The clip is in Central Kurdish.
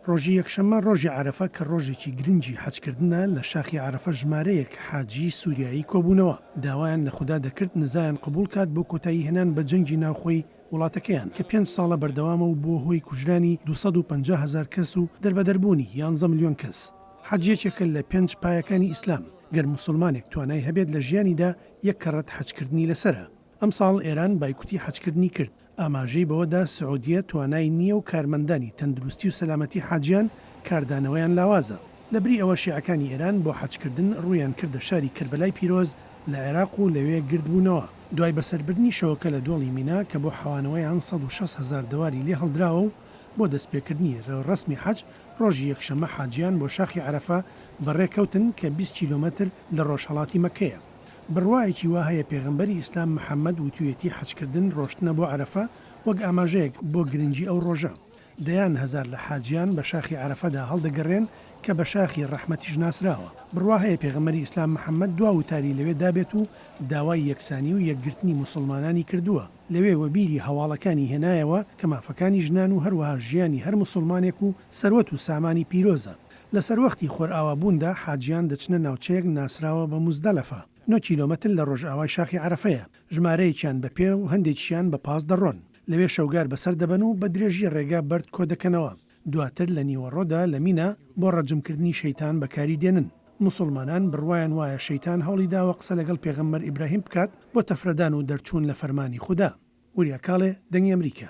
ڕۆژی یەکشەممە ڕۆژی عەرەفە کە ڕۆژێکی گرنگی حەجکردنە لە شاخی عەرەفە ژمارەیەک حاجی سووریایی کۆبوونەوە داوایان لە خوددا دەکرد نزایان قبول کات بۆ کۆتایی هێنان بە جەنگی ناوخۆی وڵاتەکەیان کە 5 ساڵە بەردەوامە و بۆ هۆی کوژرانی 250,000 کەس و دەربەدەربوونی 11 ملیۆن کەس. حەجیەکێکە لە 5 پایەکانی ئیسلام گەر موسڵمانێک توانای هەبێت لە ژیانیدا یەک کەڕەت حەجکردنی لەسرە. ئەم ساڵ ئێران بایکوتی حەجکردنی کرد. ئاماژەی بەوەدا سعودیە توانای نییە و کارمەندانی تەندروستی و سەلامەتی حاجیان کاردانەوەیان لاوازە. لەبری ئەوە شیعەکانی ئێران بۆ حەجکردن ڕوویان کردە شاری کربەلای پیرۆز لە عێراق و لەوێ گردبوونەوە دوای بەسەربردنی شەوەکە لە دۆڵی مینا کە بۆ حەوانەوەیان 160,000 دەواری لێ هەڵدراوە و بۆ دەستپێکردنی ڕەسمی حەج ڕۆژی یەکشەممە حاجیان بۆ شاخی عەرەفە بەڕێکەوتن کە 20 کیلۆمەتر لە ڕۆژهەڵاتی مەکەیە. بڕواایەکی وا هەیە پێغەمبەری ئیسلام محەممەد وتوێتی حەجکردن ڕۆشتنە بۆ عەرەفە وەک ئاماژەیەک بۆ گرنگی ئەو ڕۆژە. دەیان هەزار لە حاجیان بە شاخی عەرەفەدا هەڵدەگەڕێن کە بە شاخی ڕەحمەتیش ناسراوە. بڕوا هەیە پێغەمبەری ئیسلام محەممەد دوا وتاری لەوێ دابێت و داوای یەکسانی و یەکگرتنی موسڵمانانی کردووە. لەوێ وەبیری هەواڵەکانی هێنایەوە کە مافەکانی ژنان و هەروەها ژیانی هەر موسڵمانێک و سەروەت و سامانی پیرۆزە. لە سەروەختی خۆرئاوابووندا حاجیان دەچنە ناوچەیەک ناسراوە بە موزدەلەفە. 9 کیلۆمەتر لە ڕۆژئاوای شاخی عەرەفەیە. ژمارەیەکیان بە پێ و هەندێکیان بە پاس دەڕۆن. لەوێ شەوگار بەسەر دەبن و بە درێژی ڕێگا بەرد کۆ دەکەنەوە. دواتر لە نیوەڕۆدا لە مینە بۆ ڕەجمکردنی شەیتان بەکاری دێنن. موسڵمانان بڕوایان وایە شەیتان هەوڵی داوە قسە لەگەڵ پێغەمبەر ئیبراهیم بکات بۆ تەفرەدان و دەرچوون لە فەرمانی خودا. وریا کاڵێ دەنگی ئەمریکا.